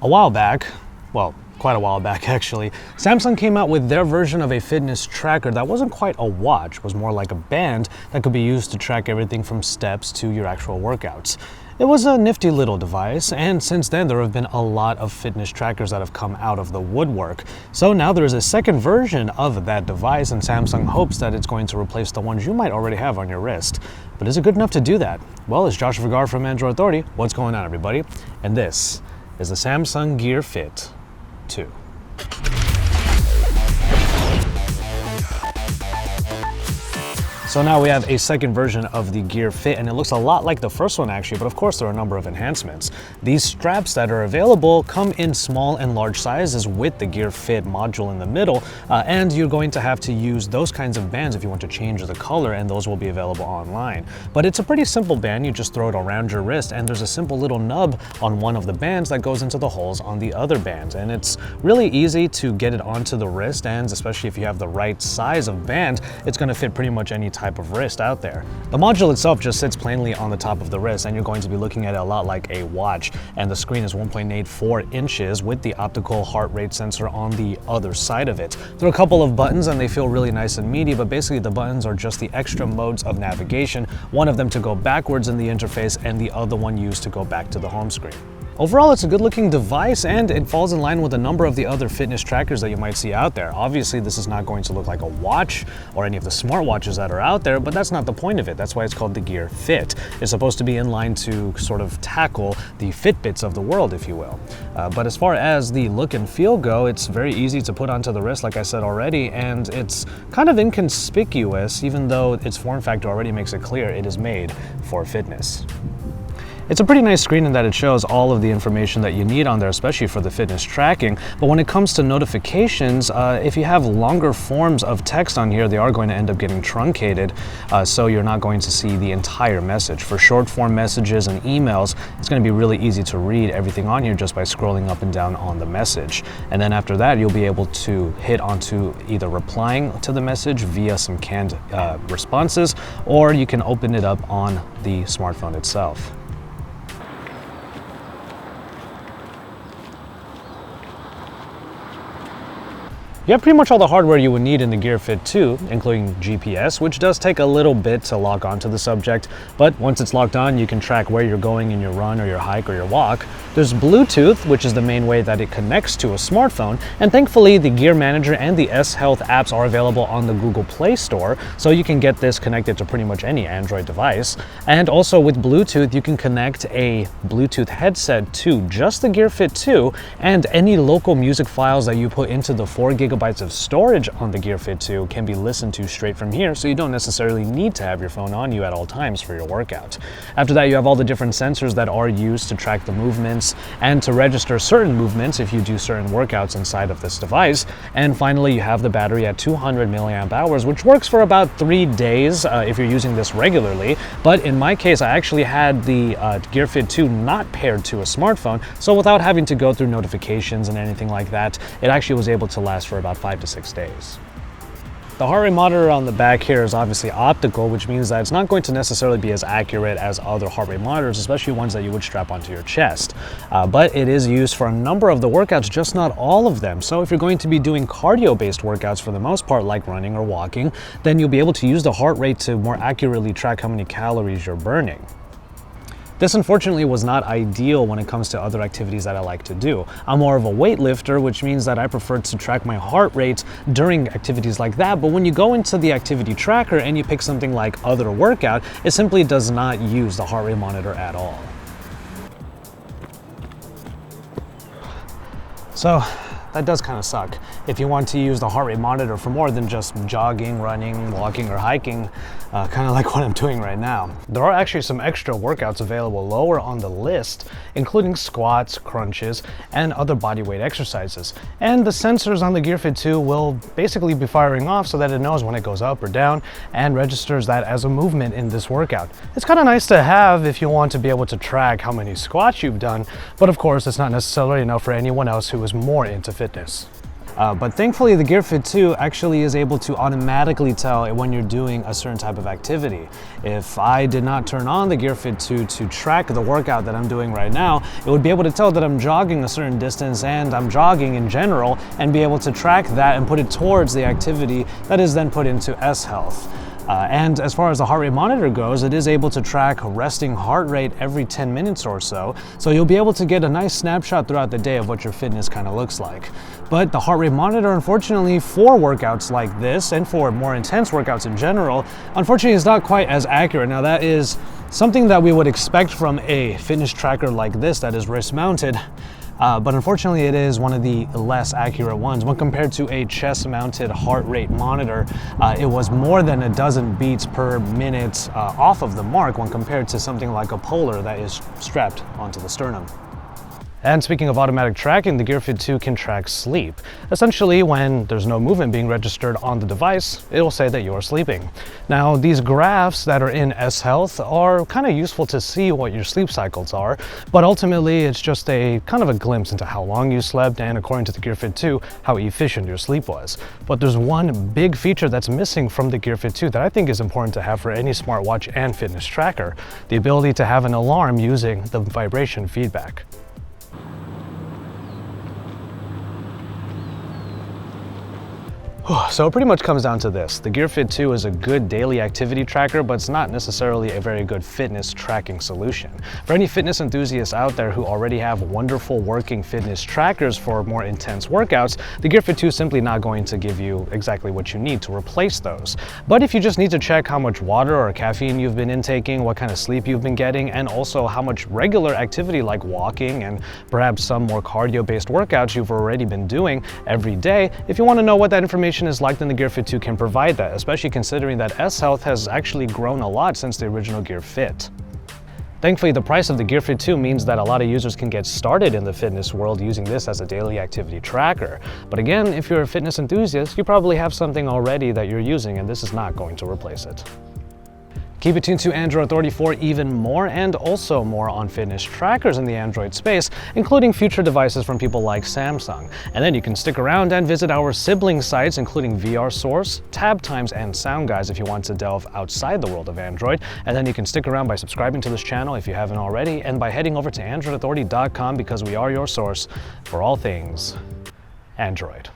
A while back, well, quite a while back actually, Samsung came out with their version of a fitness tracker that wasn't quite a watch, was more like a band that could be used to track everything from steps to your actual workouts. It was a nifty little device, and since then there have been a lot of fitness trackers that have come out of the woodwork. So now there is a second version of that device, and Samsung hopes that it's going to replace the ones you might already have on your wrist. But is it good enough to do that? Well, it's Josh Vergara from Android Authority. What's going on, everybody? And this is the Samsung Gear Fit 2. So now we have a second version of the Gear Fit, and it looks a lot like the first one actually, but of course there are a number of enhancements. These straps that are available come in small and large sizes with the Gear Fit module in the middle, and you're going to have to use those kinds of bands if you want to change the color, and those will be available online. But it's a pretty simple band. You just throw it around your wrist, and there's a simple little nub on one of the bands that goes into the holes on the other bands, and it's really easy to get it onto the wrist, and especially if you have the right size of band, it's going to fit pretty much any type of wrist out there. The module itself just sits plainly on the top of the wrist, and you're going to be looking at it a lot like a watch, and the screen is 1.84 inches with the optical heart rate sensor on the other side of it. There are a couple of buttons and they feel really nice and meaty, but basically the buttons are just the extra modes of navigation, one of them to go backwards in the interface and the other one used to go back to the home screen. Overall, it's a good looking device, and it falls in line with a number of the other fitness trackers that you might see out there. Obviously, this is not going to look like a watch or any of the smartwatches that are out there, but that's not the point of it. That's why it's called the Gear Fit. It's supposed to be in line to sort of tackle the Fitbits of the world, if you will. But as far as the look and feel go, it's very easy to put onto the wrist, like I said already, and it's kind of inconspicuous, even though its form factor already makes it clear it is made for fitness. It's a pretty nice screen in that it shows all of the information that you need on there, especially for the fitness tracking. But when it comes to notifications, if you have longer forms of text on here, they are going to end up getting truncated, so you're not going to see the entire message. For short form messages and emails, it's going to be really easy to read everything on here just by scrolling up and down on the message. And then after that, you'll be able to hit onto either replying to the message via some canned responses, or you can open it up on the smartphone itself. You have pretty much all the hardware you would need in the Gear Fit 2, including GPS, which does take a little bit to lock onto the subject, but once it's locked on, you can track where you're going in your run or your hike or your walk. There's Bluetooth, which is the main way that it connects to a smartphone, and thankfully the Gear Manager and the S Health apps are available on the Google Play Store, so you can get this connected to pretty much any Android device. And also with Bluetooth, you can connect a Bluetooth headset to just the Gear Fit 2, and any local music files that you put into the 4 GB of storage on the Gear Fit 2 can be listened to straight from here, so you don't necessarily need to have your phone on you at all times for your workout. After that, you have all the different sensors that are used to track the movements and to register certain movements if you do certain workouts inside of this device. And finally, you have the battery at 200 milliamp hours, which works for about 3 days if you're using this regularly. But in my case, I actually had the Gear Fit 2 not paired to a smartphone, so without having to go through notifications and anything like that, it actually was able to last for about 5 to 6 days. The heart rate monitor on the back here is obviously optical, which means that it's not going to necessarily be as accurate as other heart rate monitors, especially ones that you would strap onto your chest. But it is used for a number of the workouts, just not all of them. So if you're going to be doing cardio-based workouts for the most part, like running or walking, then you'll be able to use the heart rate to more accurately track how many calories you're burning. This unfortunately was not ideal when it comes to other activities that I like to do. I'm more of a weightlifter, which means that I prefer to track my heart rate during activities like that, but when you go into the activity tracker and you pick something like other workout, it simply does not use the heart rate monitor at all. So that does kind of suck. If you want to use the heart rate monitor for more than just jogging, running, walking, or hiking, kind of like what I'm doing right now. There are actually some extra workouts available lower on the list, including squats, crunches, and other bodyweight exercises. And the sensors on the Gear Fit 2 will basically be firing off so that it knows when it goes up or down and registers that as a movement in this workout. It's kind of nice to have if you want to be able to track how many squats you've done, but of course it's not necessarily enough for anyone else who is more into fitness. But thankfully the Gear Fit 2 actually is able to automatically tell when you're doing a certain type of activity. If I did not turn on the Gear Fit 2 to track the workout that I'm doing right now, it would be able to tell that I'm jogging a certain distance and I'm jogging in general, and be able to track that and put it towards the activity that is then put into S Health. And as far as the heart rate monitor goes, it is able to track resting heart rate every 10 minutes or so. So you'll be able to get a nice snapshot throughout the day of what your fitness kind of looks like. But the heart rate monitor, unfortunately, for workouts like this and for more intense workouts in general, unfortunately is not quite as accurate. Now that is something that we would expect from a fitness tracker like this that is wrist mounted. But unfortunately it is one of the less accurate ones. When compared to a chest-mounted heart rate monitor, it was more than a dozen beats per minute off of the mark when compared to something like a Polar that is strapped onto the sternum. And speaking of automatic tracking, the Gear Fit 2 can track sleep. Essentially, when there's no movement being registered on the device, it will say that you're sleeping. Now, these graphs that are in S Health are kind of useful to see what your sleep cycles are, but ultimately it's just a kind of a glimpse into how long you slept and, according to the Gear Fit 2, how efficient your sleep was. But there's one big feature that's missing from the Gear Fit 2 that I think is important to have for any smartwatch and fitness tracker: the ability to have an alarm using the vibration feedback. So it pretty much comes down to this. The Gear Fit 2 is a good daily activity tracker, but it's not necessarily a very good fitness tracking solution. For any fitness enthusiasts out there who already have wonderful working fitness trackers for more intense workouts, the Gear Fit 2 is simply not going to give you exactly what you need to replace those. But if you just need to check how much water or caffeine you've been intaking, what kind of sleep you've been getting, and also how much regular activity like walking and perhaps some more cardio-based workouts you've already been doing every day, if you want to know what that information is like, then the Gear Fit 2 can provide that, especially considering that S Health has actually grown a lot since the original Gear Fit. Thankfully, the price of the Gear Fit 2 means that a lot of users can get started in the fitness world using this as a daily activity tracker. But again, if you're a fitness enthusiast, you probably have something already that you're using, and this is not going to replace it. Keep it tuned to Android Authority for even more, and also more on fitness trackers in the Android space, including future devices from people like Samsung. And then you can stick around and visit our sibling sites, including VR Source, Tab Times, and SoundGuys if you want to delve outside the world of Android. And then you can stick around by subscribing to this channel if you haven't already, and by heading over to AndroidAuthority.com, because we are your source for all things Android.